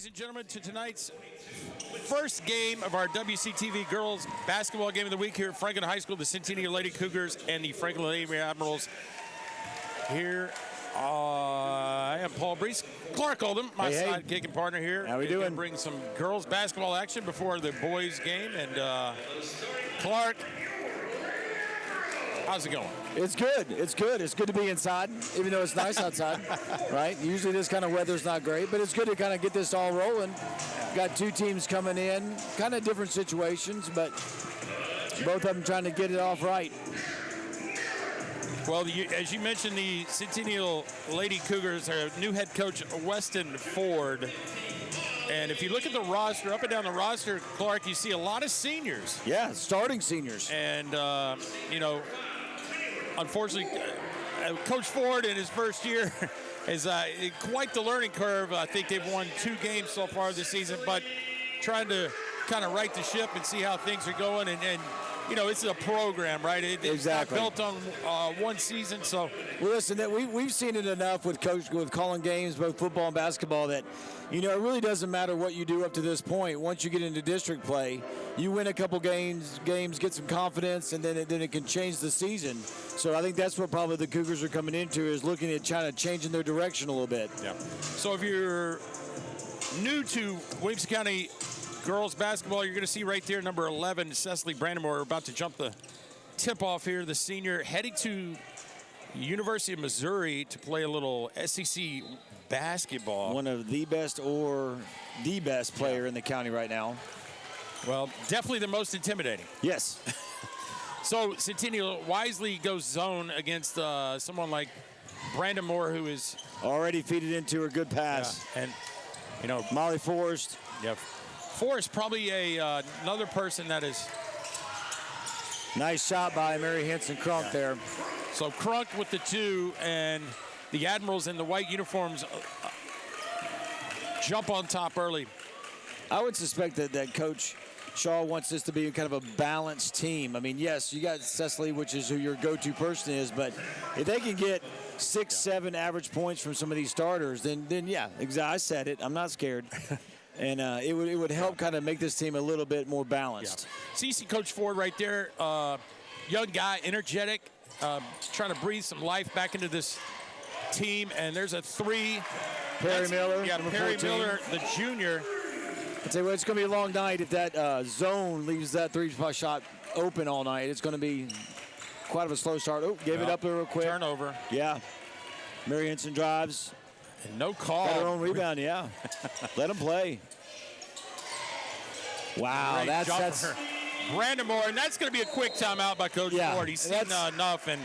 ladies and gentlemen, to tonight's first game of our WCTV Girls Basketball Game of the Week here at Franklin High School, the Centennial Lady Cougars and the Franklin Lady Admirals. Here, I am Paul Breece, Clarke Oldham, my sidekick and partner here. How we doing? Bring some girls basketball action before the boys game. And Clarke, how's it going? It's good. It's good. It's good to be inside, even though it's nice outside, right? Usually this kind of weather's not great, but it's good to kind of get this all rolling. Got two teams coming in, kind of different situations, but both of them trying to get it off right. Well, as you mentioned, the Centennial Lady Cougars are new head coach Weston Ford. And if you look at the roster, up and down the roster, Clarke, you see a lot of seniors. Yeah, starting seniors. And, you know, unfortunately, Coach Ford in his first year is quite the learning curve. I think they've won 2 games so far this season, but trying to kind of right the ship and see how things are going. And you know, it's a program, right? It's not built on one season, so. Well, listen, we've seen it enough with calling games, both football and basketball, that, you know, it really doesn't matter what you do up to this point. Once you get into district play, you win a couple games, get some confidence, and then it can change the season. So I think that's what probably the Cougars are coming into, is looking at trying to changing their direction a little bit. Yeah. So if you're new to Williamson County girls basketball, you're going to see right there number 11, Cecily Brandamore, about to jump the tip-off here. The senior heading to University of Missouri to play a little SEC basketball. One of the best or the best player in the county right now. Well, definitely the most intimidating. Yes. So Centennial wisely goes zone against someone like Brandamore, who is already feeded into her good pass. Yeah. And, you know, Molly Forrest. Yeah. Forrest probably another person that is. Nice shot by Mary Henson Crunk there. So Crunk with the 2, and the Admirals in the white uniforms jump on top early. I would suspect that Coach Shaw wants this to be kind of a balanced team. I mean, yes, you got Cecily, which is who your go-to person is, but if they can get 6, 7 average points from some of these starters, then yeah, I said it. I'm not scared. And it would help kind of make this team a little bit more balanced. Yeah. So you see Coach Ford right there, young guy, energetic, trying to breathe some life back into this team. And there's a 3. Perry Miller. Yeah, Perry 14. Miller, the junior. I'll tell you what, it's going to be a long night if that zone leaves that 3-shot open all night. It's going to be quite of a slow start. Oh, gave it up there real quick. Turnover. Yeah. Mary Henson drives. And no call. Got her own rebound, yeah. Let them play. Wow, great that's Brandamore, and that's going to be a quick timeout by Coach Ford. He's seen enough, and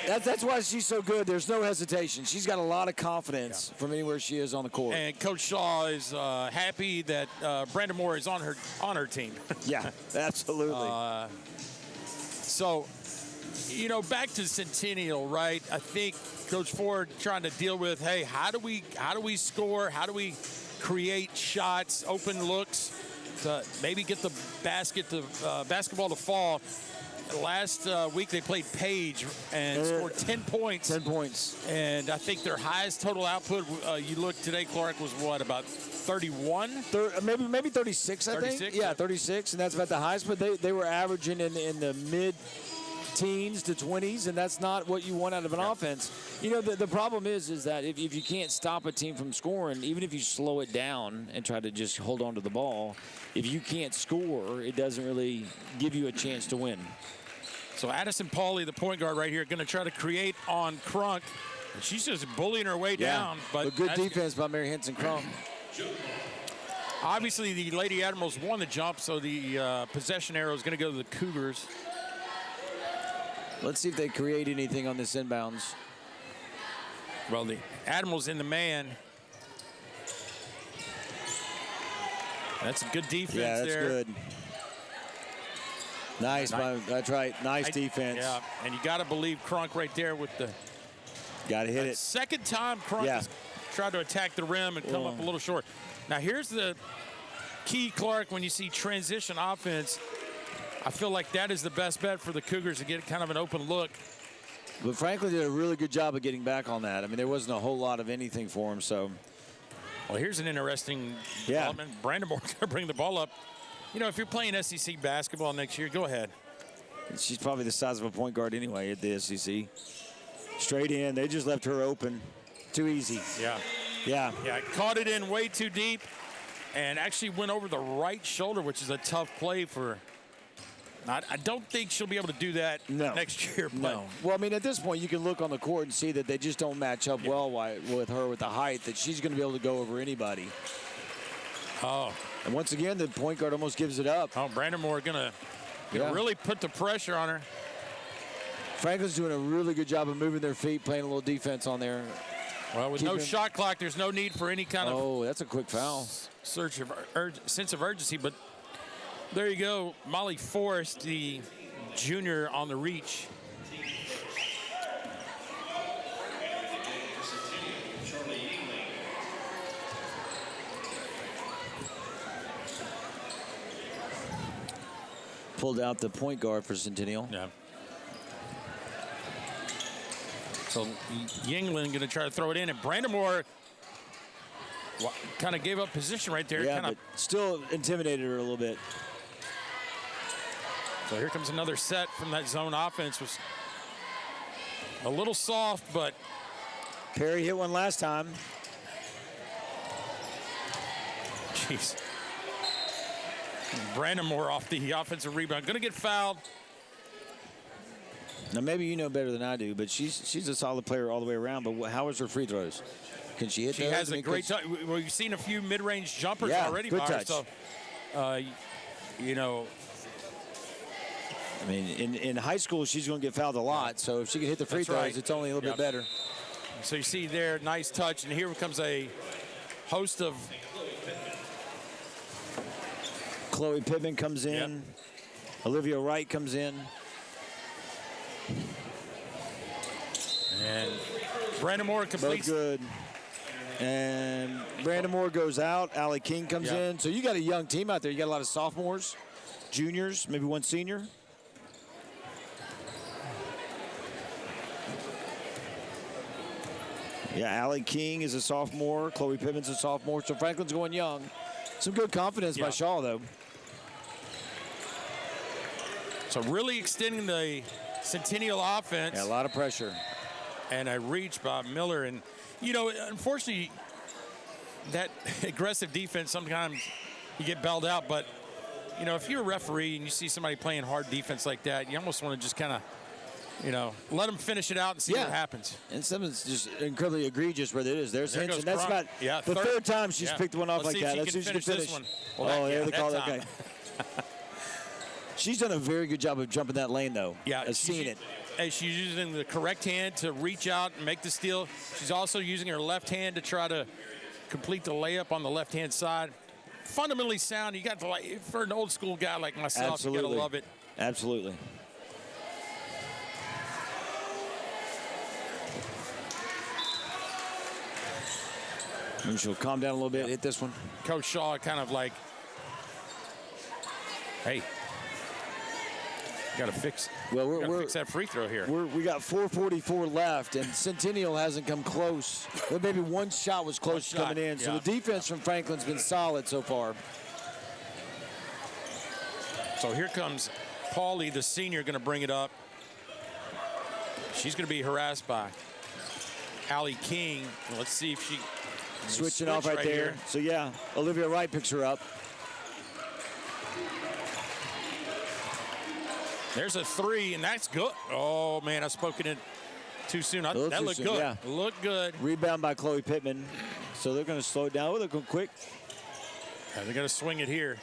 that's why she's so good. There's no hesitation. She's got a lot of confidence from anywhere she is on the court. And Coach Shaw is happy that Brandamore is on her team. Yeah, absolutely. So, you know, back to Centennial, right? I think Coach Ford trying to deal with, hey, how do we score? How do we create shots, open looks, to maybe get the basketball to fall? Last week they played Page and scored 10 points. 10 points. And I think their highest total output, you look today, Clarke, was what, about 31? Maybe 36, I 36? think. Yeah, 36, and that's about the highest. But they were averaging in the mid-teens to 20s, and that's not what you want out of an offense. You know, the problem is that if you can't stop a team from scoring, even if you slow it down and try to just hold on to the ball, if you can't score, it doesn't really give you a chance to win. So Addison Pauly, the point guard right here, going to try to create on Crunk. She's just bullying her way down. But a good defense by Mary Henson Crunk. Obviously, the Lady Admirals won the jump, so the possession arrow is going to go to the Cougars. Let's see if they create anything on this inbounds. Well, the Admirals in the man. That's a good defense there. Yeah, that's good. Nice, that's right. Nice defense. Yeah, and you got to believe Crunk right there with the. Got to hit it. Second time Crunk has tried to attack the rim and come up a little short. Now here's the key, Clarke, when you see transition offense. I feel like that is the best bet for the Cougars to get kind of an open look. But Franklin did a really good job of getting back on that. I mean, there wasn't a whole lot of anything for him, so Well, here's an interesting development. Brandon Moore's going to bring the ball up. You know, if you're playing SEC basketball next year, go ahead. She's probably the size of a point guard anyway at the SEC. Straight in. They just left her open. Too easy. Yeah. Yeah. Yeah, caught it in way too deep and actually went over the right shoulder, which is a tough play for – I don't think she'll be able to do that next year. But no. Well, I mean, at this point, you can look on the court and see that they just don't match up well with her with the height, that she's going to be able to go over anybody. Oh. And once again, the point guard almost gives it up. Oh, Brandon Moore going to really put the pressure on her. Franklin's doing a really good job of moving their feet, playing a little defense on there. Well, with no shot clock, there's no need for any kind of that's a quick foul. Sense of urgency, but there you go. Molly Forrest, the junior on the reach. Pulled out the point guard for Centennial. Yeah. So Yingling going to try to throw it in, and Brandon Moore kind of gave up position right there. Yeah, but still intimidated her a little bit. So here comes another set from that zone offense. Was a little soft, but Perry hit one last time. Jeez. Brandon Moore off the offensive rebound. Going to get fouled. Now, maybe you know better than I do, but she's a solid player all the way around. But how is her free throws? Can she hit those? She has a great touch. We've seen a few mid-range jumpers already. Good touch. So, you know. I mean, in high school, she's going to get fouled a lot. So if she can hit the free throws, it's only a little bit better. So you see there, nice touch. And here comes a host of. Chloe Pittman comes in. Olivia Wright comes in. And Brandon Moore completes. Both good. And Brandon Moore goes out. Allie King comes in. So you got a young team out there. You got a lot of sophomores, juniors, maybe one senior. Yeah, Allie King is a sophomore. Chloe Pittman's a sophomore. So Franklin's going young. Some good confidence by Shaw, though. So really extending the Centennial offense. Yeah, a lot of pressure. And a reach by Miller. And, you know, unfortunately, that aggressive defense, sometimes you get bailed out. But, you know, if you're a referee and you see somebody playing hard defense like that, you almost want to just kind of, you know, let them finish it out and see what happens. And something's just incredibly egregious where it is. There's hints, and that's Crump. about the third time she's picked one off like that. Let's see if she can finish this one. Well, they call that guy. She's done a very good job of jumping that lane, though. Yeah, I've seen it. And she's using the correct hand to reach out and make the steal. She's also using her left hand to try to complete the layup on the left-hand side. Fundamentally sound. You got to, like, for an old school guy like myself, you got to love it. Absolutely. Maybe she'll calm down a little bit, hit this one. Coach Shaw kind of like, hey, got to fix. Well, we're fix that free throw here. We got 4:44 left, and Centennial hasn't come close. Well, maybe one shot was close to coming in. So the defense from Franklin's been solid so far. So here comes Paulie, the senior, going to bring it up. She's going to be harassed by Allie King. Let's see if she switching off right there. Here. So yeah, Olivia Wright picks her up. There's a three, and that's good. Oh, man, I spoke it in too soon. That looked good. Yeah. Looked good. Rebound by Chloe Pittman. So they're going to slow it down. Oh, they're going quick. Yeah, they're going to swing it here.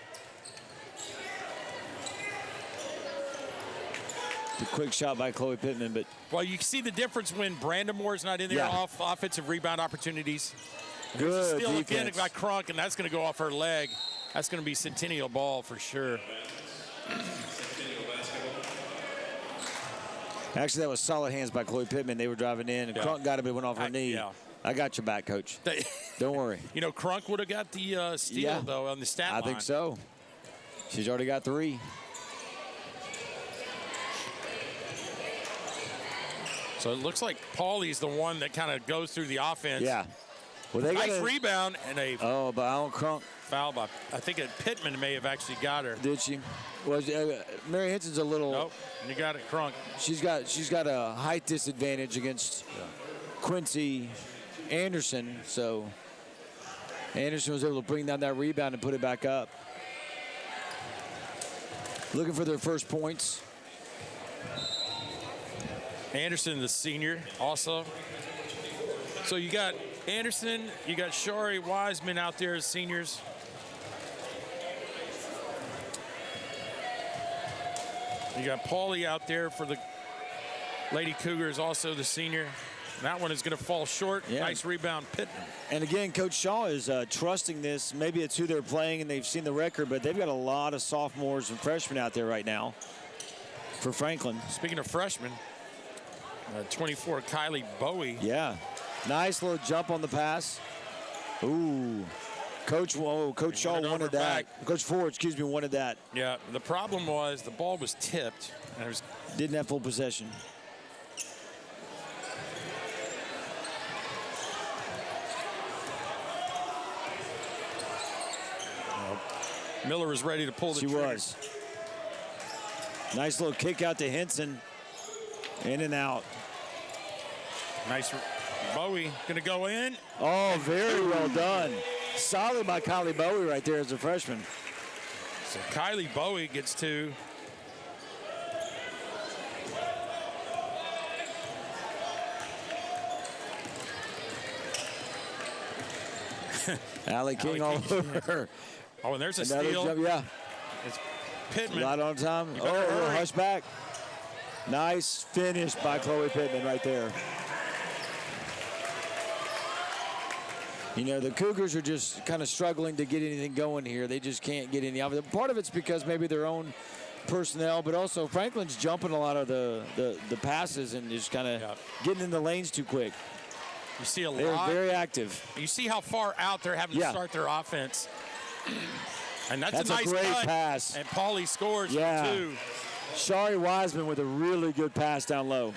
The quick shot by Chloe Pittman. But well, you can see the difference when Brandon Moore's not in there off offensive rebound opportunities. Good steal defense. Again by Clarke, and that's going to go off her leg. That's going to be Centennial ball for sure. Actually, that was solid hands by Chloe Pittman. They were driving in, and Crunk got it, but it went off her knee. Yeah. I got your back, Coach. Don't worry. You know, Crunk would have got the steal, though, on the stat line. I think so. She's already got 3. So it looks like Paulie's the one that kind of goes through the offense. Yeah. Well, they nice got rebound and a but Alan Crunk. foul by, I think Pittman may have actually got her. Did she? Was Mary Henson's a little? Nope, you got it, Crunk. She's got a height disadvantage against Quincy Anderson, so Anderson was able to bring down that rebound and put it back up. Looking for their first points. Anderson, the senior, also. So you got Anderson, you got Shari Wiseman out there as seniors. You got Paulie out there for the Lady Cougars, also the senior. And that one is going to fall short. Yeah. Nice rebound, Pittman. And again, Coach Shaw is trusting this. Maybe it's who they're playing and they've seen the record, but they've got a lot of sophomores and freshmen out there right now for Franklin. Speaking of freshmen, 24, Kylie Bowie. Yeah. Nice little jump on the pass. Ooh. Coach Shaw wanted that. back. Coach Ford, wanted that. Yeah, the problem was the ball was tipped. And it was Didn't have full possession. Miller was ready to pull the trigger. She was. Nice little kick out to Henson. In and out. Nice. Bowie going to go in. Oh, very well done. Solid by Kylie Bowie right there as a freshman. So Kylie Bowie gets two. Allie King all over her. Oh, and there's a Another steal. jump, yeah. It's Pittman. Right on time. You Oh, better a little hurry. hush back. Nice finish by Chloe Pittman right there. You know, the Cougars are just kind of struggling to get anything going here. They just can't get any. Part of it's because maybe their own personnel, but also Franklin's jumping a lot of the passes and just kind of getting in the lanes too quick. You see a They're lot. very active. You see how far out they're having to start their offense. And that's a nice great cut. pass. And Paulie scores for two. Shari Wiseman with a really good pass down low.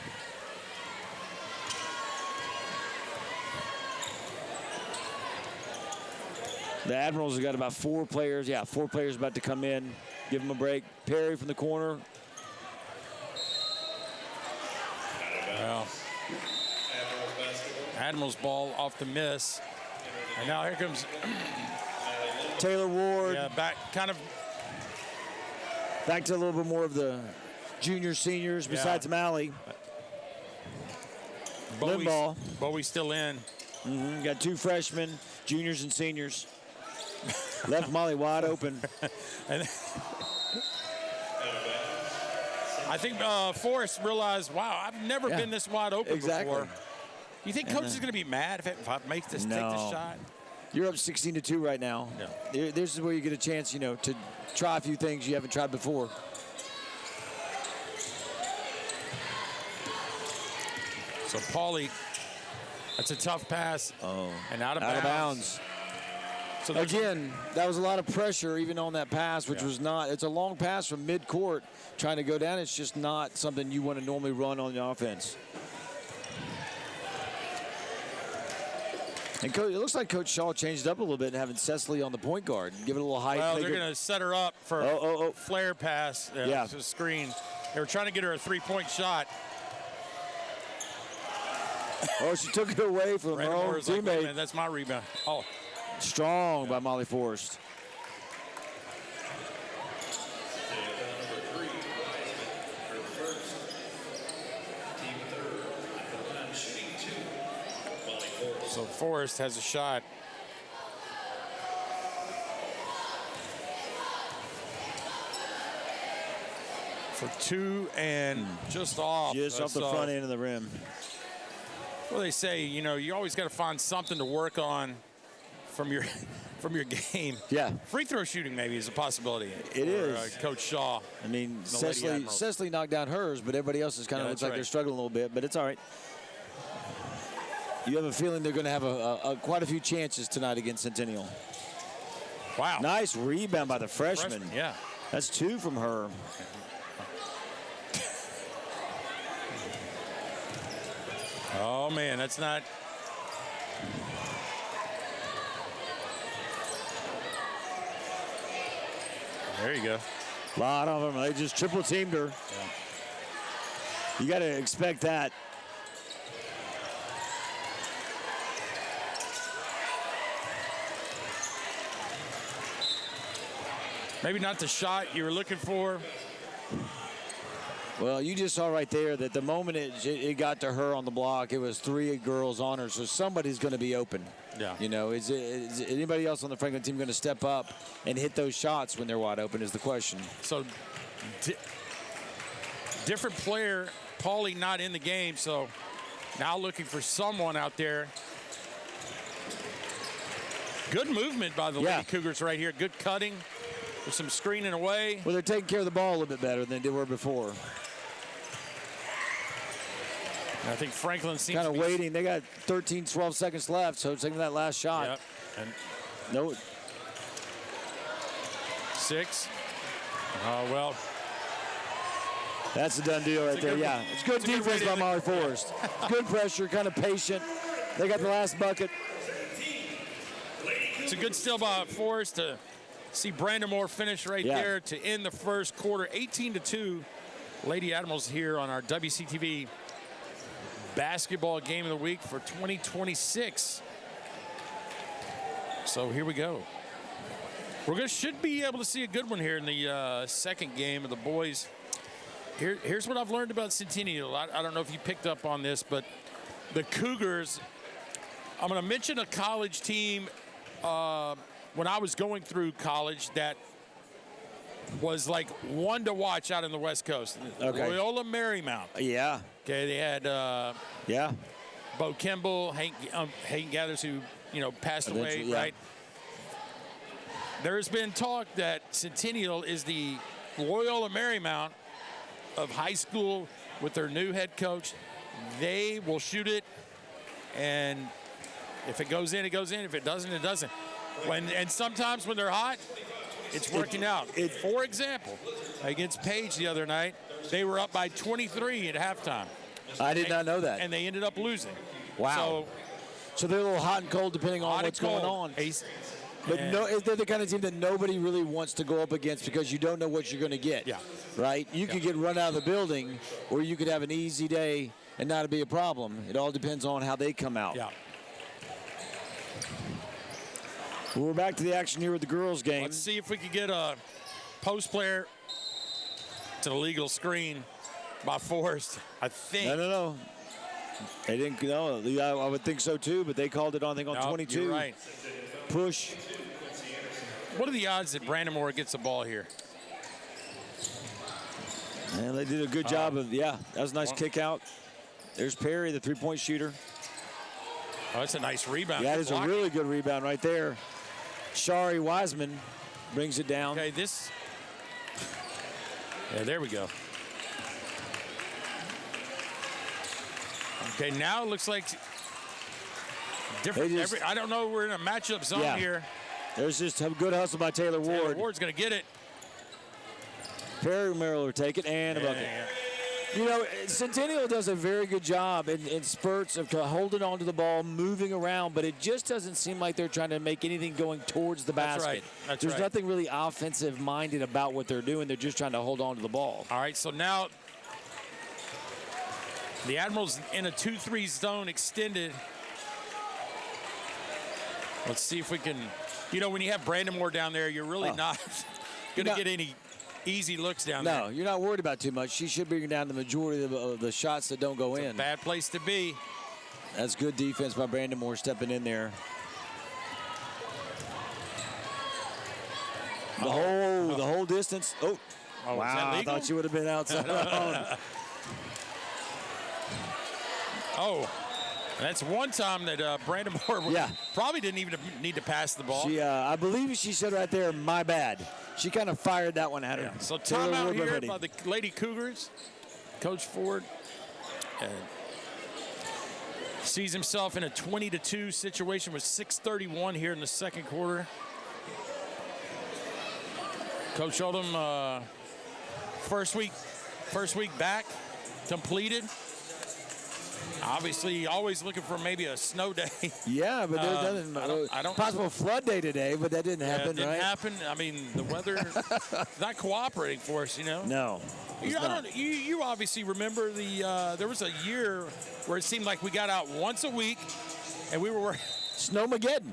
The Admirals have got about 4 players. Yeah, 4 players about to come in. Give them a break. Perry from the corner. Well, Admirals ball off the miss. And now here comes Taylor Ward. back Back to a little bit more of the junior seniors besides Malley. Limbaugh. Bowie's still in. Got 2 freshmen, juniors and seniors. Left Molly wide open. And I think Forrest realized, wow, I've never been this wide open before. You think coach is going to be mad if I make this, take this shot? You're up 16-2 right now. Yeah. This is where you get a chance, to try a few things you haven't tried before. So Paulie, that's a tough pass. Oh. And out of bounds. So again, that was a lot of pressure even on that pass, which was not. It's a long pass from midcourt trying to go down. It's just not something you want to normally run on the offense. And it looks like Coach Shaw changed up a little bit and having Cecily on the point guard. Give it a little height. Well, they're going to set her up for a flare pass. Yeah. To screen. They were trying to get her a three-point shot. Oh, she took it away from her own teammate. Like, man, that's my rebound. Oh. Strong by Molly Forrest. So Forrest has a shot. For 2 and just off. Just off the front end of the rim. Well, they say, you always got to find something to work on from your game. Yeah. Free throw shooting maybe is a possibility. It is. Coach Shaw. I mean, Cecily knocked down hers, but everybody else is kind of looks like they're struggling a little bit, but it's all right. You have a feeling they're going to have quite a few chances tonight against Centennial. Wow. Nice rebound by the freshman. Yeah. That's 2 from her. Oh, man, that's not. There you go. A lot of them. They just triple teamed her. Yeah. You got to expect that. Maybe not the shot you were looking for. Well, you just saw right there that the moment it got to her on the block, it was 3 girls on her, so somebody's going to be open. Yeah. You know, is anybody else on the Franklin team going to step up and hit those shots when they're wide open is the question. So, different player, Paulie not in the game, so now looking for someone out there. Good movement by the Lady Cougars right here. Good cutting. With some screening away. Well, they're taking care of the ball a little bit better than they were before. I think Franklin seems kind of waiting. They got 13, 12 seconds left, so taking that last shot. Yep. And no. 6. Oh, well. That's a done deal right there. Yeah, it's good defense by Molly Forrest. Good pressure, kind of patient. They got the last bucket. It's a good steal by Forrest to see Brandon Moore finish right there to end the first quarter. 18-2. Lady Admirals here on our WCTV basketball game of the week for 2026. So here we go. Should be able to see a good one here in the second game of the boys. Here's what I've learned about Centennial. I don't know if you picked up on this, but the Cougars, I'm going to mention a college team when I was going through college that was like one to watch out in the West Coast. Okay. Loyola Marymount. Yeah. Okay, they had Bo Kimball, Hank Gathers, who passed away, right? There's been talk that Centennial is the Loyola Marymount of high school with their new head coach. They will shoot it, and if it goes in, it goes in. If it doesn't, it doesn't. And sometimes when they're hot, it's working out. For example, against Page the other night, they were up by 23 at halftime. I did not know that. And they ended up losing. Wow. So they're a little hot and cold depending on what's going on. But they're the kind of team that nobody really wants to go up against because you don't know what you're going to get. Yeah. Right? You could get run out of the building, or you could have an easy day and not be a problem. It all depends on how they come out. Yeah. Well, we're back to the action here with the girls' game. Let's see if we can get a post player to the legal screen by Forrest, I think. No. They didn't. No, I would think so too, but they called it on. I think on 22. You're right. Push. What are the odds that Brandon Moore gets the ball here? And they did a good job of. That was a nice kick out. There's Perry, the three-point shooter. Oh, that's a nice rebound. That is a really good rebound right there. Shari Wiseman brings it down. Okay, there we go. Okay, now it looks like different. I don't know. We're in a matchup zone here. There's just a good hustle by Taylor Ward. Taylor Ward's going to get it. Perry Merrill will take it and a bucket. You know, Centennial does a very good job in spurts of holding on to the ball, moving around, but it just doesn't seem like they're trying to make anything going towards the basket. There's nothing really offensive-minded about what they're doing. They're just trying to hold on to the ball. All right, so now the Admirals in a 2-3 zone extended. Let's see if we can, when you have Brandon Moore down there, you're really not going to get any easy looks down there. No, you're not worried about too much. She should bring down the majority of the shots that don't go in. Bad place to be. That's good defense by Brandon Moore stepping in there. The whole distance. Oh wow! I thought she would have been outside. That's one time that Brandon Moore probably didn't even need to pass the ball. I believe she said right there, "My bad." She kind of fired that one at her. So timeout here by the Lady Cougars. Coach Ford sees himself in a 20-2 situation with 6:31 here in the second quarter. Coach Oldham, first week back, completed. Obviously, always looking for maybe a snow day. Yeah, but there doesn't. I don't. Possible flood day today, but that didn't happen, It didn't right? happen. I mean, the weather not cooperating for us, No. You obviously remember there was a year where it seemed like we got out once a week, and we were Snowmageddon.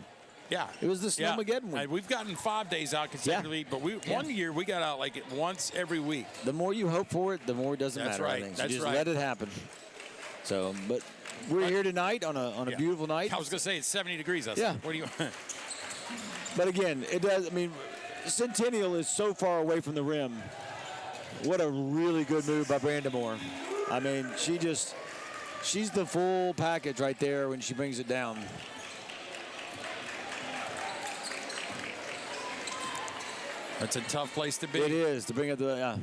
Yeah, it was the Snowmageddon week. We've gotten 5 days out consecutively, but one year we got out like once every week. The more you hope for it, the more it doesn't That's matter. right. I think. That's just right. let it happen. So, but we're here tonight on a beautiful night. I was gonna say it's 70 degrees outside. Yeah. What do you? But again, it does. I mean, Centennial is so far away from the rim. What a really good move by Brandamore. I mean, she's the full package right there when she brings it down. That's a tough place to be. It is to bring up the.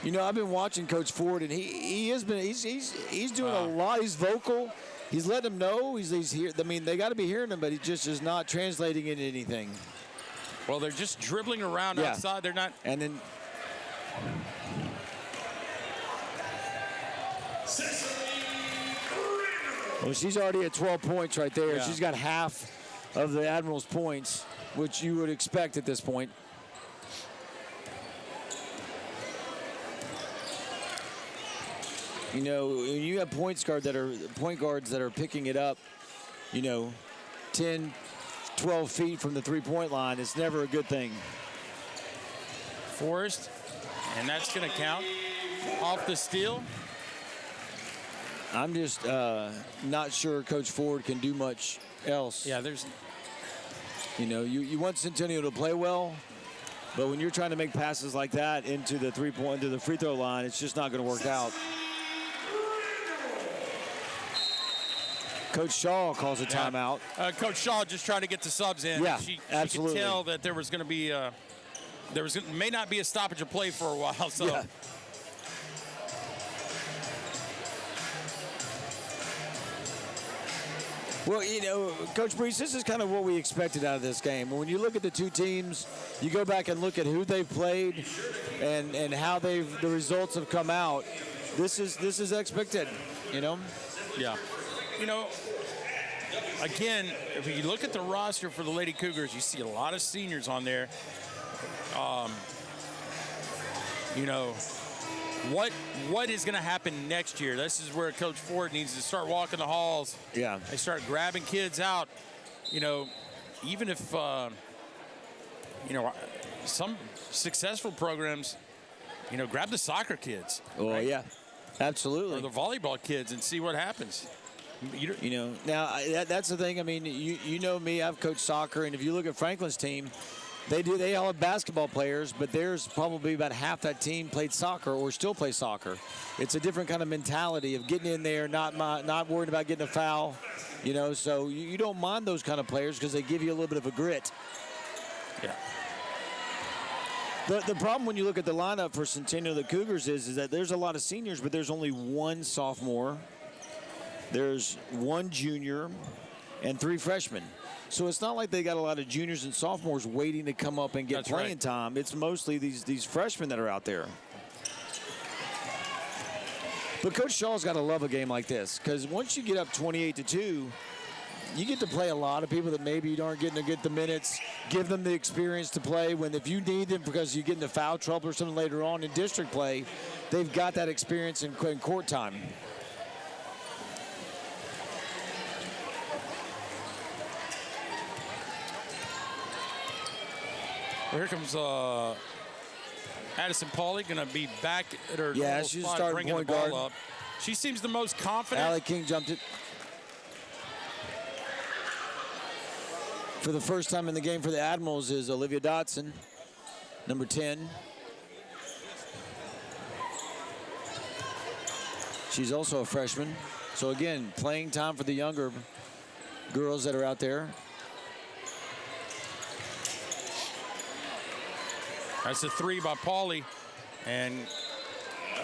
I've been watching Coach Ford, and he's doing a lot. He's vocal. He's letting them know he's here. I mean, they got to be hearing him, but he just is not translating into anything. Well, they're just dribbling around outside. They're not. And then. Well, she's already at 12 points right there. Yeah. She's got half of the Admiral's points, which you would expect at this point. When you have point guards that are picking it up, 10, 12 feet from the three-point line, it's never a good thing. Forrest, and that's going to count off the steal. I'm just not sure Coach Ford can do much else. Yeah, there's. You want Centennial to play well, but when you're trying to make passes like that into the free throw line, it's just not going to work out. Coach Shaw calls a timeout. Coach Shaw just trying to get the subs in. Yeah, she absolutely. could tell that there was going to be may not be a stoppage of play for a while. So. Yeah. Well, Coach Breece, this is kind of what we expected out of this game. When you look at the two teams, you go back and look at who they've played and how the results have come out. This is expected, Yeah. Again, if you look at the roster for the Lady Cougars, you see a lot of seniors on there. What is going to happen next year? This is where Coach Ford needs to start walking the halls. Yeah. They start grabbing kids out. Even if, some successful programs, grab the soccer kids. Oh, right? Yeah, absolutely. Or the volleyball kids and see what happens. Now that's the thing. I mean, you know me. I've coached soccer, and if you look at Franklin's team, they all have basketball players, but there's probably about half that team played soccer or still play soccer. It's a different kind of mentality of getting in there, not worrying about getting a foul. So you don't mind those kind of players because they give you a little bit of a grit. Yeah. The problem when you look at the lineup for Centennial, the Cougars, is that there's a lot of seniors, but there's only one sophomore. There's one junior and 3 freshmen. So it's not like they got a lot of juniors and sophomores waiting to come up and get playing time. It's mostly these freshmen that are out there. But Coach Shaw's got to love a game like this because once you get up 28-2, you get to play a lot of people that maybe you aren't getting to get the minutes, give them the experience to play when if you need them because you get into foul trouble or something later on in district play, they've got that experience in court time. Well, here comes Addison Pauly, going to be back at her normal she's spot, starting bringing point the ball guard. up. She seems the most confident. Allie King jumped it. For the first time in the game for the Admirals is Olivia Dotson, number 10. She's also a freshman. So again, playing time for the younger girls that are out there. That's a 3 by Pauly, and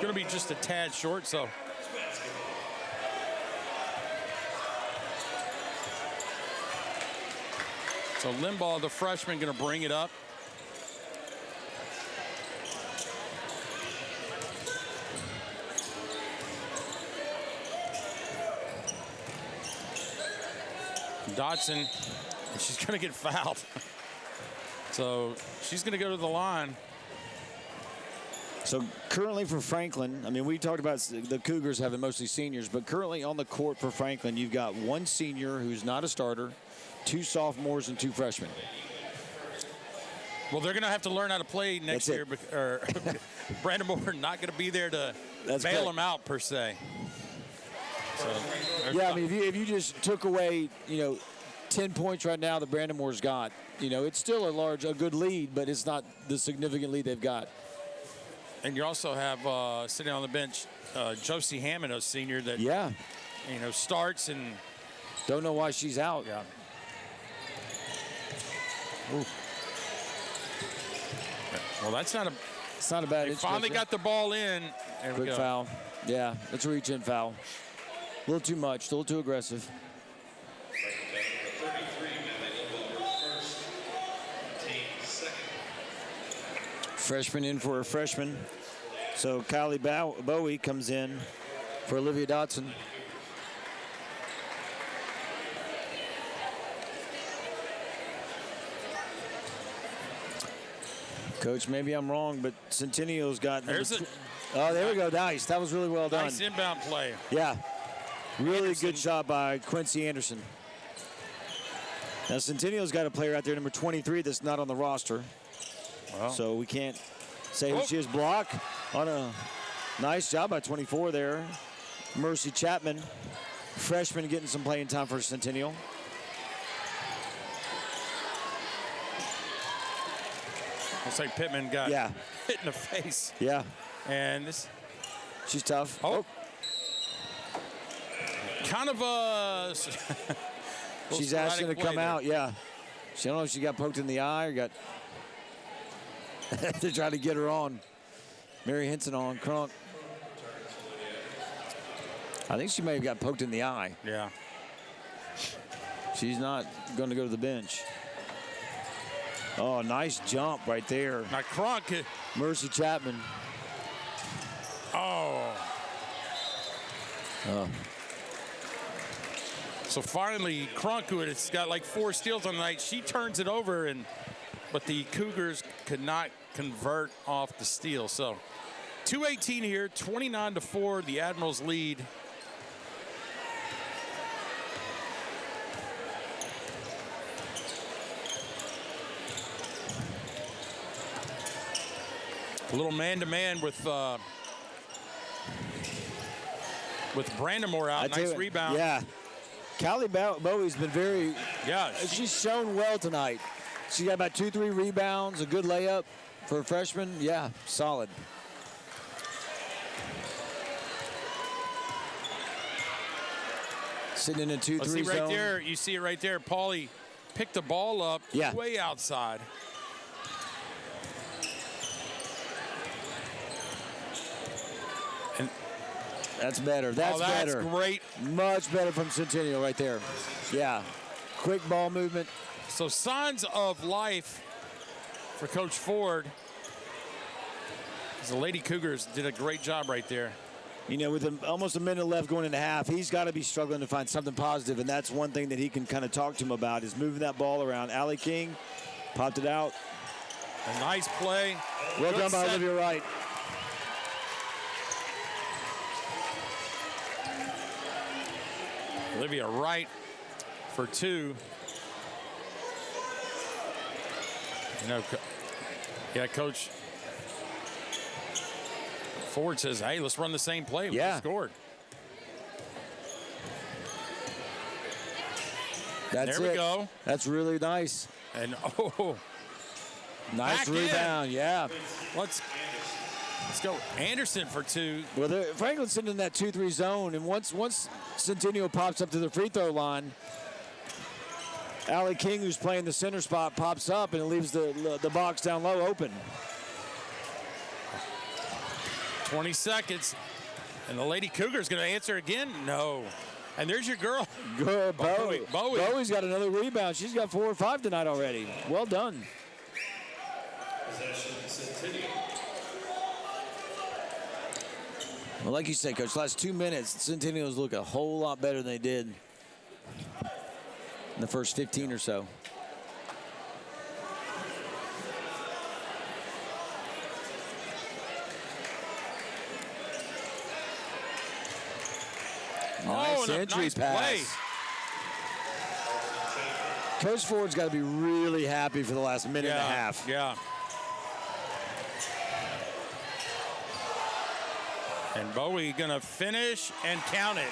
going to be just a tad short, so. So Limbaugh, the freshman, going to bring it up. Dotson, and she's going to get fouled. So she's going to go to the line. So currently for Franklin, I mean, we talked about the Cougars having mostly seniors, but currently on the court for Franklin, you've got one senior who's not a starter, 2 sophomores, and 2 freshmen. Well, they're going to have to learn how to play next year. Or Brandon Moore not going to be there to bail them out, per se. So, yeah, I mean, if you just took away, 10 points right now that Brandon Moore's got, it's still a good lead, but it's not the significant lead they've got. And you also have sitting on the bench, Josie Hammond, a senior that starts and don't know why she's out. Yeah. Ooh. Well, that's not a. It's not a bad. They finally got the ball in. There we Quick go. Foul. Yeah, it's a reach-in foul. A little too much. A little too aggressive. Freshman in for a freshman. So Kylie Bowie comes in for Olivia Dotson. Coach, maybe I'm wrong, but Centennial's got... Oh, there we go. Nice. That was really well done. Nice inbound play. Yeah. Really good shot by Quincy Anderson. Now, Centennial's got a player out there, number 23, that's not on the roster. Wow. So we can't say who she is. Block on a nice job by 24 there. Mercy Chapman, freshman, getting some playing time for Centennial. Looks like Pittman got hit in the face. Yeah. And this. She's tough. Oh. Kind of a. She's asking to come out, yeah. She don't know if she got poked in the eye or got. They're trying to get her on. Mary Henson on Crunk. I think she may have got poked in the eye. Yeah. She's not going to go to the bench. Oh, nice jump right there. Now Crunk. Mercy Chapman. Oh. So finally, Crunk, who has got like 4 steals on the night, she turns it over, but the Cougars could not convert off the steal. So 2:18 here, 29-4, the Admirals lead. A little man-to-man with Brandon Moore out. Nice rebound. Yeah. Callie Bowie's been very. Yeah. She's shown well tonight. She got about 2-3 rebounds, a good layup for a freshman. Yeah, solid. Sitting in a 2-3 see right zone. there. You see it right there. Paulie picked the ball up way outside. And that's better. That's better. That's great. Much better from Centennial right there. Yeah. Quick ball movement. So signs of life for Coach Ford. The Lady Cougars did a great job right there. With almost a minute left going into half, he's got to be struggling to find something positive, and that's one thing that he can kind of talk to him about is moving that ball around. Allie King popped it out. A nice play. Well done by Olivia Wright. Olivia Wright for 2. Coach Ford says, hey, let's run the same play. We just scored. There we go. That's really nice. And, nice rebound, yeah. Let's go. Anderson for 2. Well, Franklin's sitting in that 2-3 zone, and once Centennial pops up to the free throw line, Allie King, who's playing the center spot, pops up, and it leaves the box down low open. 20 seconds. And the Lady Cougar's going to answer again? No. And there's your girl. Good, Bowie. Bowie's got another rebound. She's got 4 or 5 tonight already. Well done. Well, like you said, Coach, last 2 minutes, Centennials look a whole lot better than they did. in the first 15 or so. Nice entry nice pass. play. Coach Ford's got to be really happy for the last minute and a half. Yeah. And Bowie gonna finish and count it.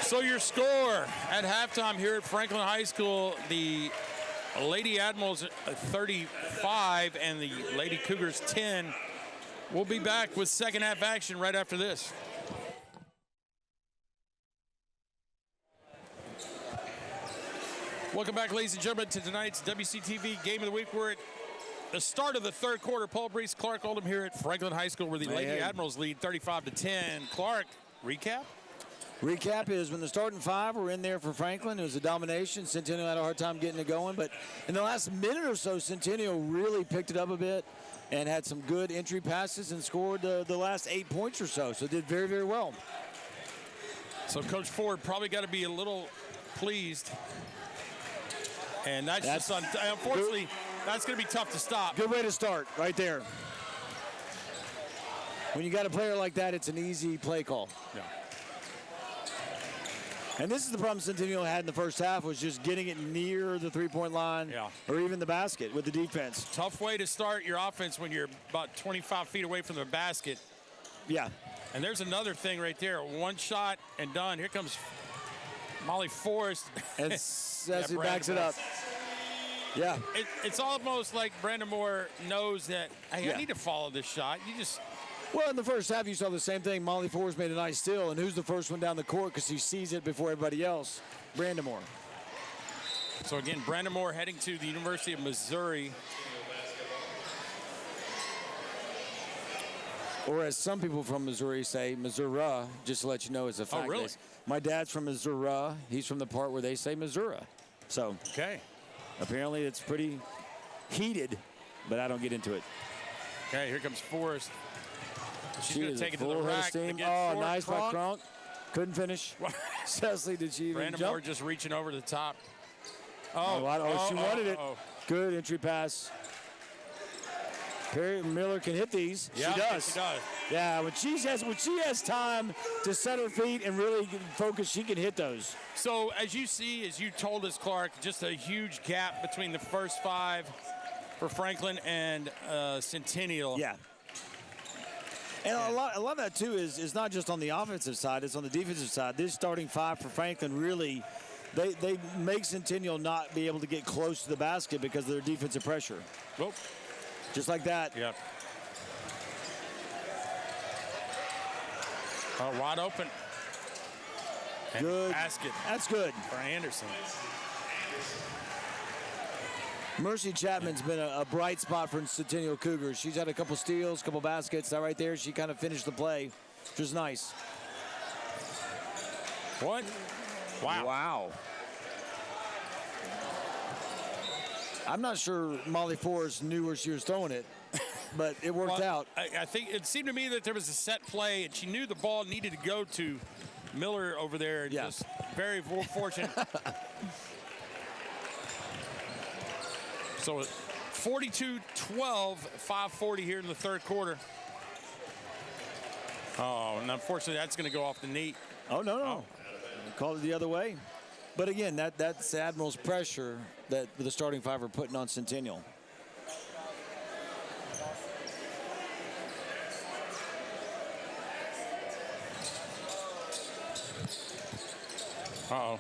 So your score at halftime here at Franklin High School, the Lady Admirals 35 and the Lady Cougars 10. We'll be back with second half action right after this. Welcome back, ladies and gentlemen, to tonight's WCTV Game of the Week. We're at the start of the third quarter. Paul Breece, Clarke, Oldham here at Franklin High School, where the Lady Admirals lead 35-10. Clarke, recap? Recap is when the starting five were in there for Franklin, it was a domination. Centennial had a hard time getting it going, but in the last minute or so, Centennial really picked it up a bit and had some good entry passes and scored the last 8 points or so. So did very, very well. So Coach Ford probably got to be a little pleased. And that's just, unfortunately, that's going to be tough to stop. Good way to start right there. When you got a player like that, it's an easy play call. Yeah. And this is the problem Centennial had in the first half, was just getting it near the three-point line or even the basket with the defense. Tough way to start your offense when you're about 25 feet away from the basket. Yeah. And there's another thing right there. One shot and done. Here comes Molly Forrest. And as he backs it up. Yeah. It's almost like Brandon Moore knows that, hey, I need to follow this shot. You just... Well, in the first half, you saw the same thing. Molly Forrest made a nice steal, and who's the first one down the court because he sees it before everybody else? Brandon Moore. So, again, Brandon Moore heading to the University of Missouri. Or as some people from Missouri say, Missouri, just to let you know, it's a fact. Oh, really? My dad's from Missouri. He's from the part where they say Missouri. So, apparently it's pretty heated, but I don't get into it. Okay, here comes Forrest. She's going to take it to the rack. Oh, nice by Clarke. Couldn't finish. Cecily, did she even Brandon jump? Moore just reaching over the top. She wanted it. Good entry pass. Perry Miller can hit these. Yeah, she does. Yeah, when she has time to set her feet and really focus, she can hit those. So as you see, as you told us, Clarke, just a huge gap between the first five for Franklin and Centennial. Yeah. And a lot of that, too, is not just on the offensive side. It's on the defensive side. This starting five for Franklin really, they make Centennial not be able to get close to the basket because of their defensive pressure. Whoa. Just like that. Yep. Oh, wide open. And good. Basket. That's good. For Anderson. Mercy Chapman's been a bright spot for Centennial Cougars. She's had a couple steals, a couple baskets. That right there, she kind of finished the play, which was nice. What? Wow. Wow. I'm not sure Molly Forrest knew where she was throwing it, but it worked out. I think it seemed to me that there was a set play, and she knew the ball needed to go to Miller over there. And just very fortunate. So 42-12, 5:40 here in the third quarter. Oh, and unfortunately, that's going to go off the knee. Oh, no. Called it the other way. But again, that's Admiral's pressure that the starting five are putting on Centennial. Uh-oh.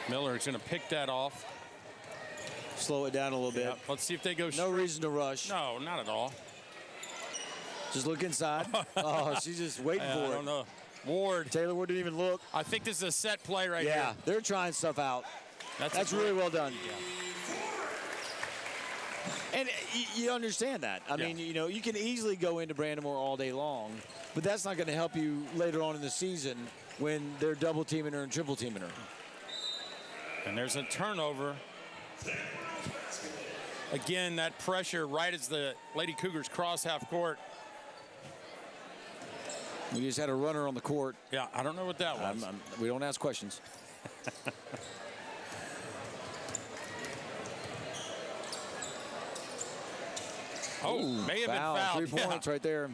Miller is going to pick that off. Slow it down a little bit. Let's see if they go. No reason to rush. No, not at all. Just look inside. Oh, she's just waiting for it. I don't know. Ward. Taylor Ward didn't even look. I think this is a set play right here. Yeah, they're trying stuff out. That's really well done. Yeah. And you understand that. I mean, you can easily go into Brandon Moore all day long, but that's not going to help you later on in the season when they're double teaming her and triple teaming her. And there's a turnover. Again, that pressure right as the Lady Cougars cross half court. We just had a runner on the court. Yeah, I don't know what that was. We don't ask questions. Oh, may have been fouled. 3 points right there.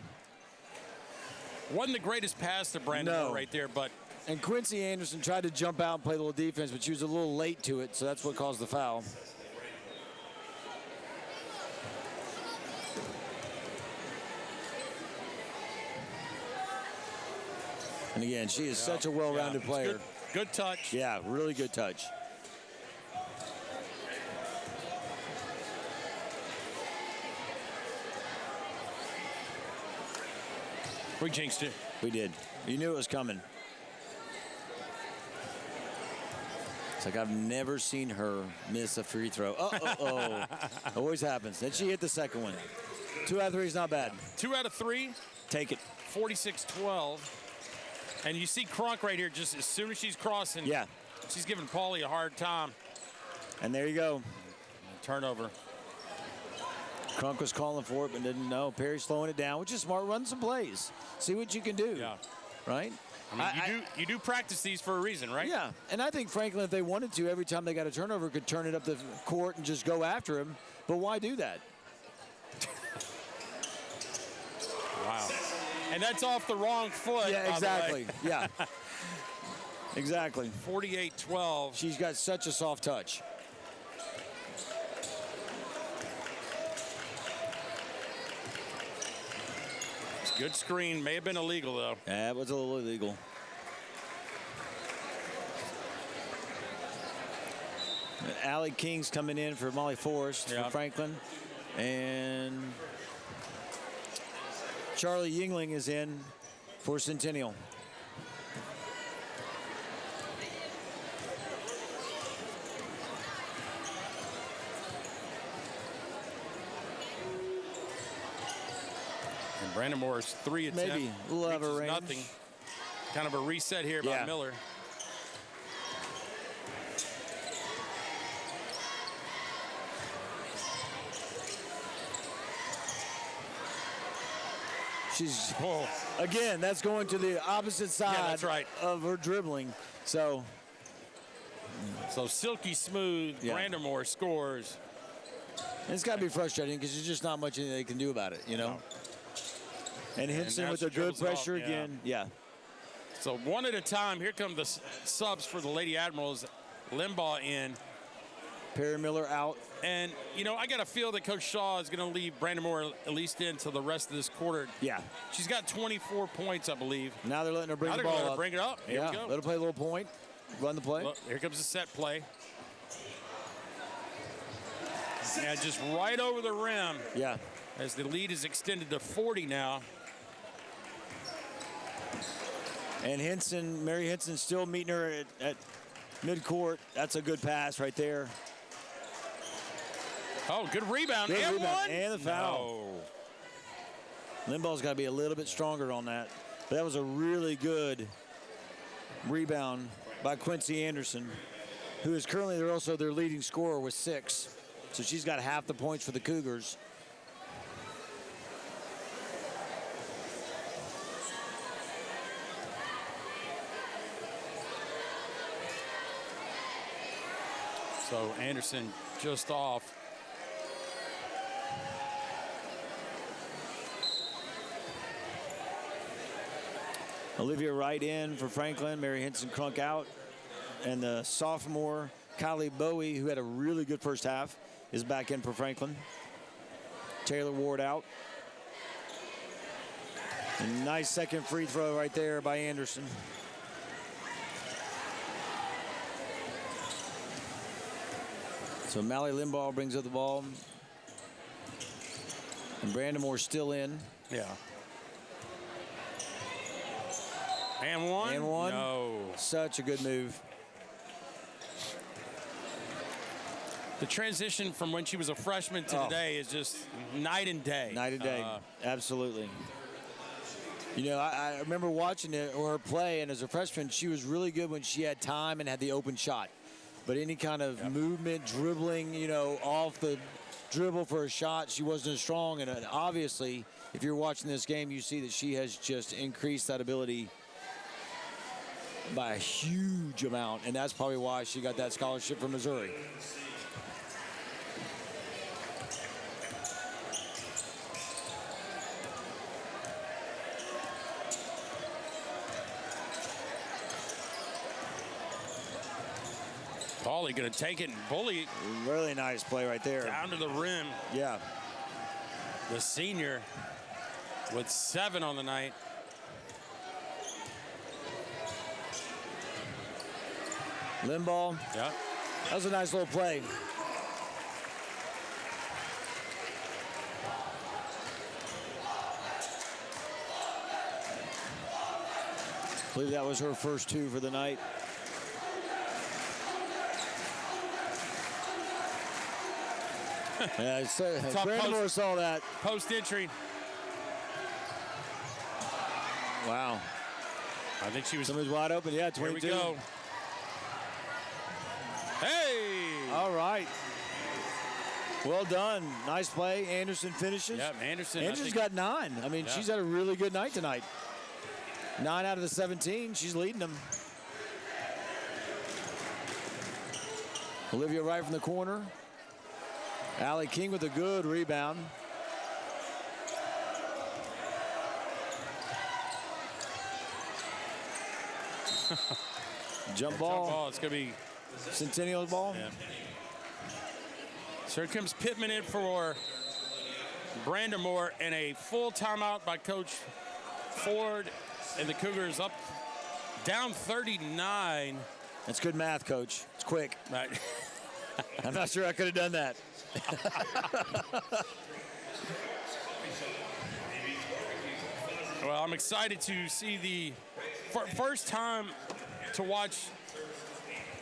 Wasn't the greatest pass to Brandon Moore right there, but. And Quincy Anderson tried to jump out and play a little defense, but she was a little late to it, so that's what caused the foul. And again, she is such a well-rounded player. Good touch. Yeah, really good touch. We jinxed it. We did. You knew it was coming. It's like I've never seen her miss a free throw. Always happens. Then she hit the second one. 2 out of 3 is not bad. 2 out of 3. Take it. 46-12. And you see Clarke right here, just as soon as she's crossing. Yeah. She's giving Paulie a hard time. And there you go. Turnover. Clarke was calling for it, but didn't know. Perry's slowing it down, which is smart. Run some plays. See what you can do. Yeah. Right? I mean, you do practice these for a reason, right? Yeah. And I think Franklin, if they wanted to, every time they got a turnover, could turn it up the court and just go after him. But why do that? Wow. And that's off the wrong foot. Yeah, exactly. Yeah. Exactly. 48-12. She's got such a soft touch. It's a good screen. May have been illegal, though. Yeah, it was a little illegal. Allie King's coming in for Molly Forrest for Franklin. And Charlie Yingling is in for Centennial. And Brandon Moore's 3 attempt. Maybe a little out of range. Nothing. Kind of a reset here by Miller. She's, again, that's going to the opposite side of her dribbling. So silky smooth. Brandon Moore scores. And it's got to be frustrating because there's just not much they can do about it, you know. No. And Henson with a good pressure again. Yeah. So one at a time. Here come the subs for the Lady Admirals. Limbaugh in. Perry Miller out. And, you know, I got a feel that Coach Shaw is going to leave Brandon Moore at least into the rest of this quarter. Yeah. She's got 24 points, I believe. Now they're letting her bring the ball up. Bring it up. Here we go. Let her play a little point. Run the play. Look, here comes the set play. Yeah, just right over the rim. Yeah. As the lead is extended to 40 now. And Henson, Mary Henson still meeting her at midcourt. That's a good pass right there. Oh, good rebound. Good and rebound. one. And the foul. No. Limbaugh's got to be a little bit stronger on that. But that was a really good rebound by Quincy Anderson, who is currently their leading scorer with 6. So she's got half the points for the Cougars. So Anderson just off. Olivia Wright in for Franklin. Mary Henson Crunk out. And the sophomore, Kylie Bowie, who had a really good first half, is back in for Franklin. Taylor Ward out. A nice second free throw right there by Anderson. So Mally Limbaugh brings up the ball. And Brandon Moore's still in. Yeah. And one? And one. No. Such a good move. The transition from when she was a freshman to today is just night and day. Night and day. Absolutely. You know, I remember watching her play, and as a freshman, she was really good when she had time and had the open shot. But any kind of movement, dribbling, you know, off the dribble for a shot, she wasn't as strong. And obviously, if you're watching this game, you see that she has just increased that ability by a huge amount, and that's probably why she got that scholarship from Missouri. Paulie going to take it and bully. Really nice play right there. Down to the rim. Yeah. The senior with 7 on the night. Limbaugh. Yeah. That was a nice little play. I believe that was her first 2 for the night. Yeah, Brandon saw that. Post entry. Wow. I think she was. Somebody's wide open. Yeah, 22. Here we go. Hey! All right. Well done. Nice play. Anderson finishes. Yeah, Anderson. Anderson's got 9. I mean, she's had a really good night tonight. 9 out of the 17. She's leading them. Olivia Wright from the corner. Allie King with a good rebound. Jump ball. It's going to be Centennial's ball. Yeah. So here comes Pittman in for Brandon Moore, and a full timeout by Coach Ford, and the Cougars up down 39. That's good math, Coach. It's quick. Right. I'm not sure I could have done that. Well, I'm excited to see the first time to watch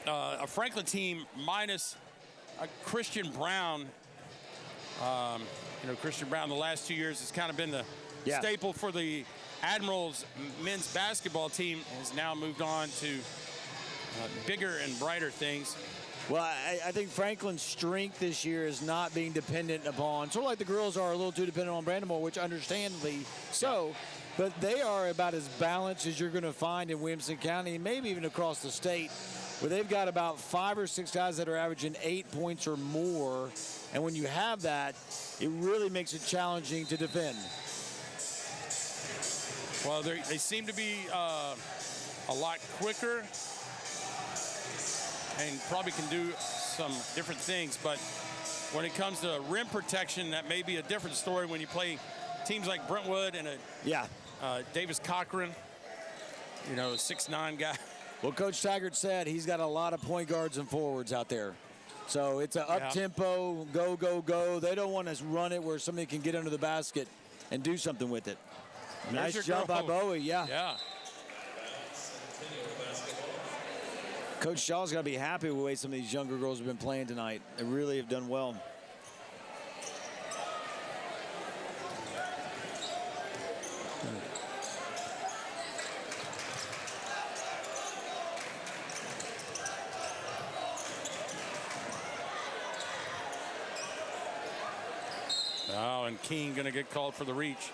a Franklin team minus Christian Brown. Christian Brown the last 2 years has kind of been the staple for the Admirals men's basketball team. Has now moved on to bigger and brighter things. Well, I think Franklin's strength this year is not being dependent upon, sort of like the girls are a little too dependent on Brandon Moore, which understandably so, but they are about as balanced as you're going to find in Williamson County, maybe even across the state, where they've got about 5 or 6 guys that are averaging 8 points or more, and when you have that, it really makes it challenging to defend. Well, they seem to be a lot quicker and probably can do some different things, but when it comes to rim protection, that may be a different story when you play teams like Brentwood and Davis Cochran, 6'9" guy. Well, Coach Taggart said he's got a lot of point guards and forwards out there. So it's an up-tempo, go, go, go. They don't want to run it where somebody can get under the basket and do something with it. Nice job by Bowie, yeah. Coach Shaw's got to be happy with the way some of these younger girls have been playing tonight. They really have done well. Oh, and King going to get called for the reach.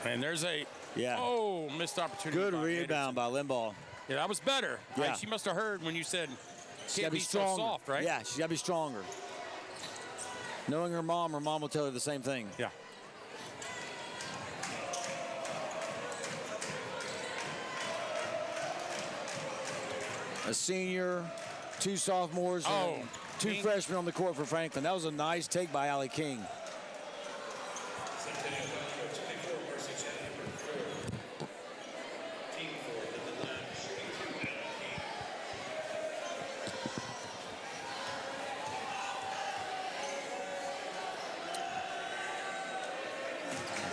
And there's a missed opportunity. Good rebound by Limbaugh. Yeah, that was better. Yeah. Right? She must have heard when you said She got to be so soft, right? Yeah, she's got to be stronger. Knowing her mom will tell her the same thing. Yeah. A senior, 2 sophomores, and 2 freshmen on the court for Franklin. That was a nice take by Allie King.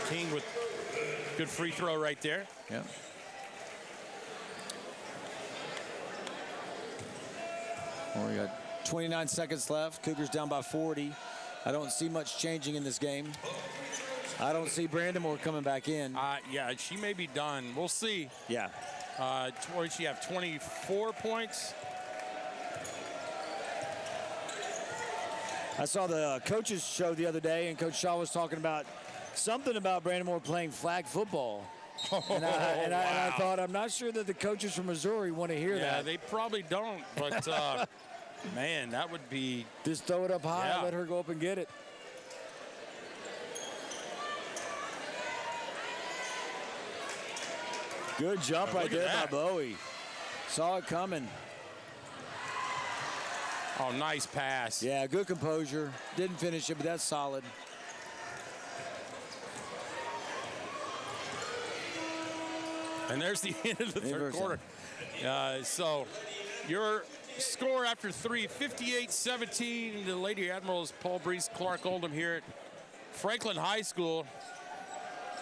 King with good free throw right there. Yeah. Well, we got 29 seconds left. Cougars down by 40. I don't see much changing in this game. I don't see Brandon coming back in. Yeah, she may be done. We'll see. Yeah. What did she have, 24 points? I saw the coaches show the other day, and Coach Shaw was talking about something about Brandon Moore playing flag football. And I thought, I'm not sure that the coaches from Missouri want to hear that. Yeah, they probably don't, but man, that would be... Just throw it up high and let her go up and get it. Good jump right there by Bowie. Saw it coming. Oh, nice pass. Yeah, good composure. Didn't finish it, but that's solid. And there's the end of the third quarter. So your score after three, 58-17. The Lady Admirals, Paul Breece, Clarke, Oldham here at Franklin High School,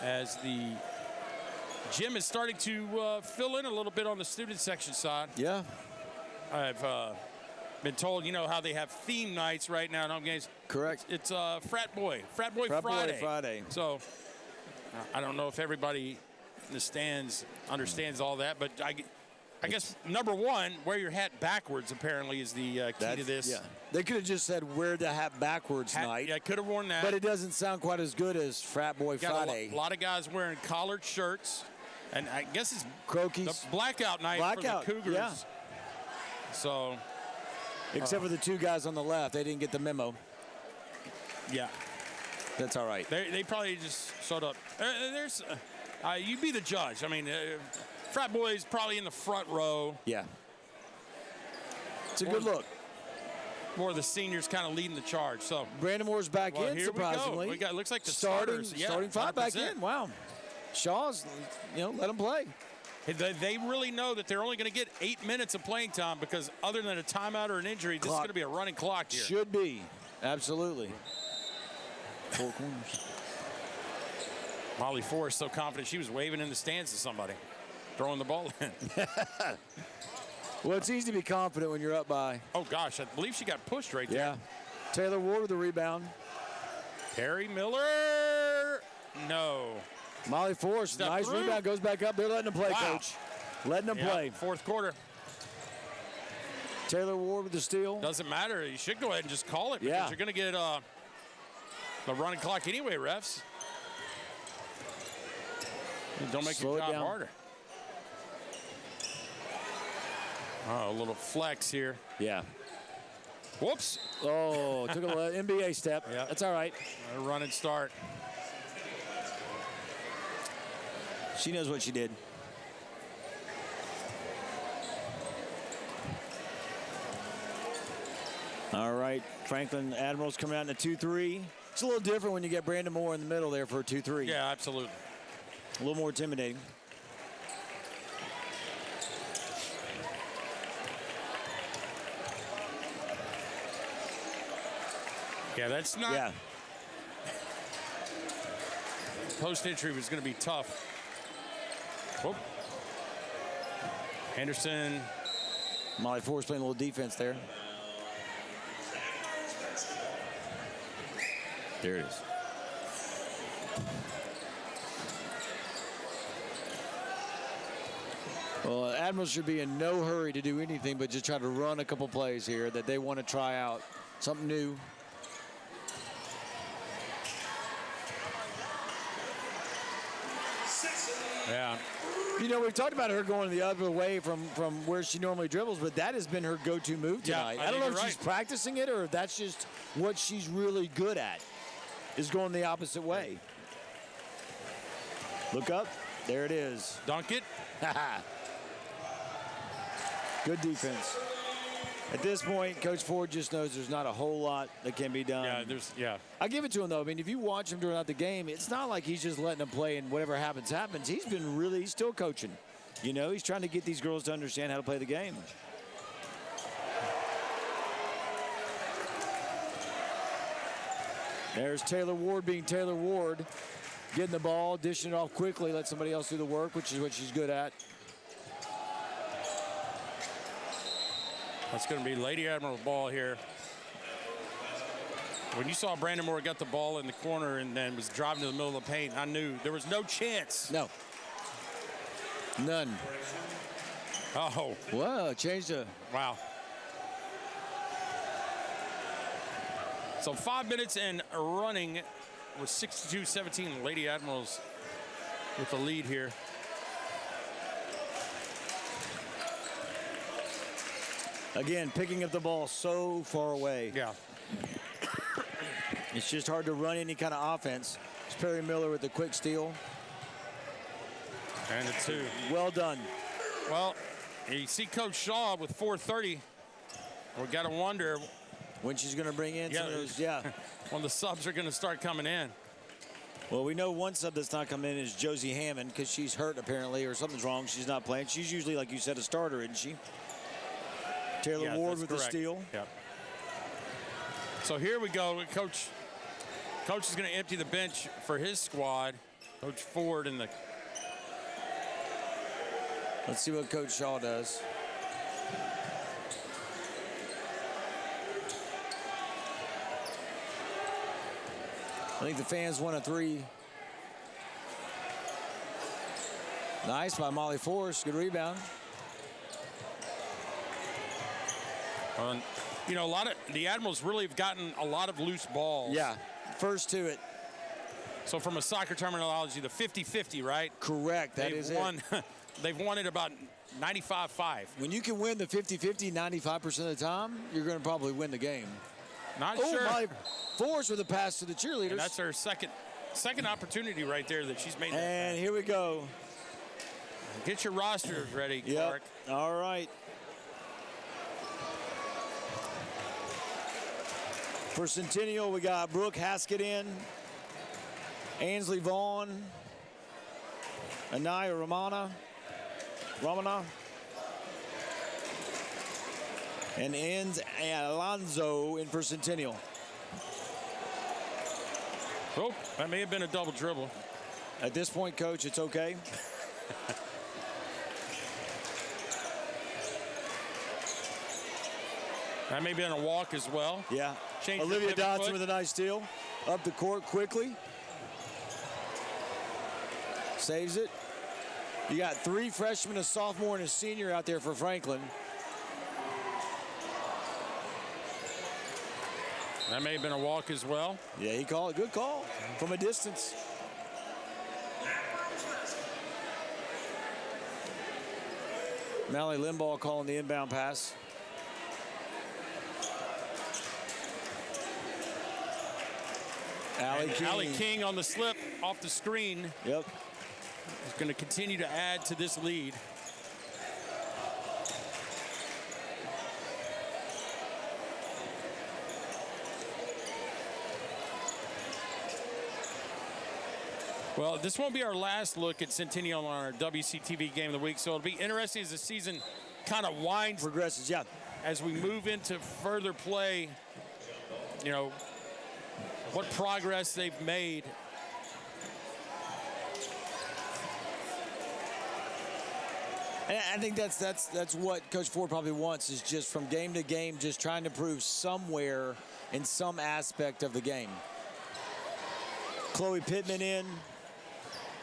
as the gym is starting to fill in a little bit on the student section side. Yeah. I've been told, you know how they have theme nights right now in home games. Correct. It's Frat Boy Friday. So I don't know if everybody in the stands understands all that, but I guess number one, wear your hat backwards apparently is the key to this. Yeah. They could have just said wear the hat backwards night. Yeah, I could have worn that. But it doesn't sound quite as good as Frat Boy Friday. A lot of guys wearing collared shirts, and I guess it's Crokies. the blackout night for the Cougars. Yeah. So, except for the two guys on the left, they didn't get the memo. Yeah. That's all right. They probably just sort of, you be the judge. I mean, Frat Boy's probably in the front row. Yeah. It's a good look. More of the seniors kind of leading the charge. So Brandon Moore's back in, surprisingly. We got looks like the starting starting 5 back in. Wow. Shaw's, let him play. They really know that they're only going to get 8 minutes of playing time, because other than a timeout or an injury, this is going to be a running clock here. Should be. Absolutely. 4 corners. Molly Forrest so confident she was waving in the stands to somebody, throwing the ball in. Well, it's easy to be confident when you're up by. Oh, gosh, I believe she got pushed right there. Yeah. Taylor Ward with the rebound. Perry Miller, no. Molly Forrest, nice rebound, goes back up. They're letting them play, Coach. Letting them play. Fourth quarter. Taylor Ward with the steal. Doesn't matter. You should go ahead and just call it, because you're going to get the running clock anyway, refs. Don't make your job harder. Oh, a little flex here. Yeah. Whoops. Oh, took a little NBA step. Yeah. That's all right. A run and start. She knows what she did. All right, Franklin Admirals coming out in a 2-3. It's a little different when you get Brandon Moore in the middle there for a 2-3. Yeah, absolutely. A little more intimidating. Yeah, that's not. Yeah. Post entry was going to be tough. Whoop. Henderson. Molly Forrest playing a little defense there. There it is. Well, Admirals should be in no hurry to do anything but just try to run a couple plays here that they want to try out. Something new. Yeah. We've talked about her going the other way from where she normally dribbles, but that has been her go-to move tonight. Yeah, I don't know if she's practicing it or if that's just what she's really good at, is going the opposite way. Look up. There it is. Dunk it. Good defense. At this point, Coach Ford just knows there's not a whole lot that can be done. Yeah, I give it to him, though. I mean, if you watch him throughout the game, it's not like he's just letting them play and whatever happens, happens. He's still coaching. He's trying to get these girls to understand how to play the game. There's Taylor Ward being Taylor Ward, getting the ball, dishing it off quickly, let somebody else do the work, which is what she's good at. That's going to be Lady Admiral ball here. When you saw Brandon Moore got the ball in the corner and then was driving to the middle of the paint, I knew there was no chance. No. None. Oh. Whoa, changed the. Wow. So 5 minutes and running with 62-17. Lady Admirals with the lead here. Again, picking up the ball so far away. Yeah. It's just hard to run any kind of offense. It's Perry Miller with the quick steal. And a 2. Well done. Well, you see Coach Shaw with 4:30. We got to wonder when she's going to bring in some of those. Yeah. When the subs are going to start coming in. Well, we know one sub that's not coming in is Josie Hammond because she's hurt apparently or something's wrong. She's not playing. She's usually, like you said, a starter, isn't she? Taylor Ward with the steal. Yep. So here we go. Coach is going to empty the bench for his squad. Coach Ford in the. Let's see what Coach Shaw does. I think the fans want a 3. Nice by Molly Forrest. Good rebound. You know, the Admirals really have gotten a lot of loose balls. Yeah, first to it. So from a soccer terminology, the 50-50, right? Correct, that is it. They've won it about 95-5. When you can win the 50-50 95% of the time, you're going to probably win the game. Not sure. Molly Forrest with a pass to the cheerleaders. And that's her second opportunity right there that she's made. And here we go. Get your rosters ready, Clarke. Yep. All right. For Centennial, we got Brooke Haskett in, Ainsley Vaughn, Anaya Ramana, and ends Alonzo in for Centennial. Oh, that may have been a double dribble. At this point, Coach, it's okay. That may have been a walk as well. Yeah. Change Olivia Dodson with a nice steal. Up the court quickly. Saves it. You got 3 freshmen, a sophomore, and a senior out there for Franklin. That may have been a walk as well. Yeah, he called it. Good call from a distance. Mallory Limbaugh calling the inbound pass. Allie King on the slip off the screen. Yep. Is going to continue to add to this lead. Well, this won't be our last look at Centennial on our WCTV Game of the Week, so it'll be interesting as the season kind of progresses, yeah. As we move into further play, you know, what progress they've made. And I think that's what Coach Ford probably wants, is just from game to game, just trying to prove somewhere in some aspect of the game. Chloe Pittman in.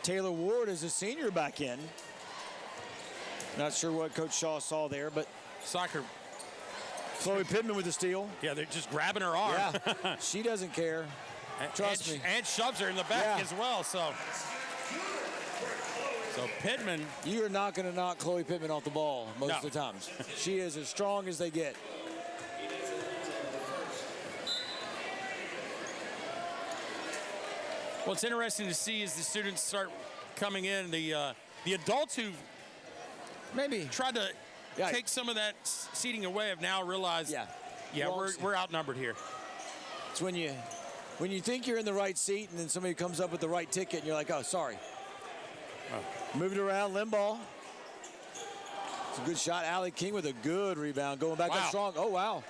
Taylor Ward is a senior back in. Not sure what Coach Shaw saw there, but soccer. Chloe Pittman with the steal. Yeah, they're just grabbing her arm. Yeah, she doesn't care. Trust me. And shoves her in the back as well. So Pittman. You are not going to knock Chloe Pittman off the ball most of the times. She is as strong as they get. What's interesting to see is the students start coming in. The adults who maybe tried to take some of that seating away have now realized, we're outnumbered here. It's when you think you're in the right seat and then somebody comes up with the right ticket and you're like, oh, sorry. Moving around, Limbaugh. It's a good shot. Allie King with a good rebound. Going back up strong. Oh, wow.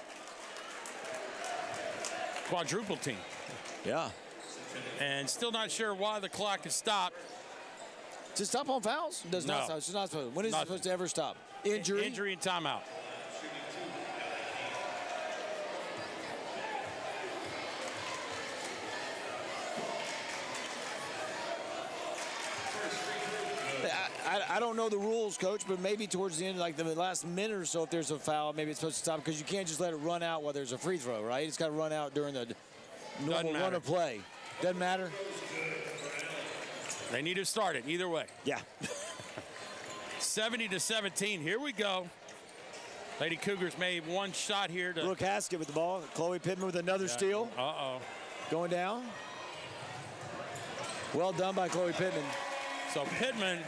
Quadruple team. Yeah. And still not sure why the clock is stopped. Does it stop on fouls? Does not stop. It's not supposed. When is it supposed to ever stop? Injury? Injury and timeout. I don't know the rules, Coach, but maybe towards the end, like the last minute or so, if there's a foul, maybe it's supposed to stop because you can't just let it run out while there's a free throw, right? It's got to run out during the normal run of play. Doesn't matter. They need to start it either way. Yeah. 70-17. Here we go. Lady Cougars made one shot here. Brooke Haskett with the ball. Chloe Pittman with another steal. Uh-oh. Going down. Well done by Chloe Pittman. So Pittman,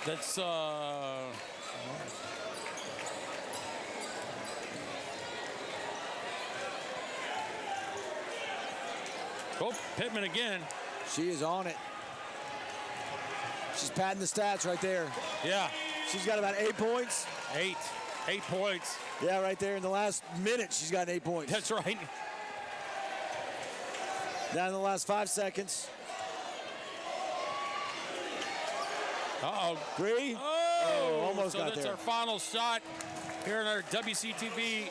that's oh, Pittman again. She is on it. She's padding the stats right there. Yeah. She's got about 8 points. 8 points. Yeah, right there in the last minute, she's got 8 points. That's right. Down in the last 5 seconds. Uh-oh. Bree. Oh, almost got there. So that's our final shot here in our WCTV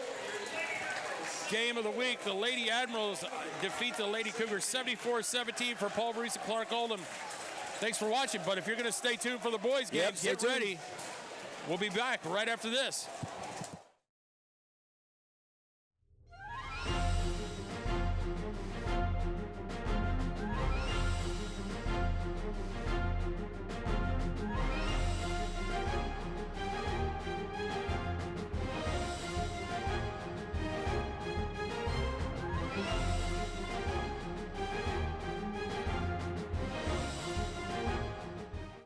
game of the week. The Lady Admirals defeat the Lady Cougars 74-17 for Paul Breece and Clarke Oldham. Thanks for watching, but if you're going to stay tuned for the boys' game, get ready. We'll be back right after this.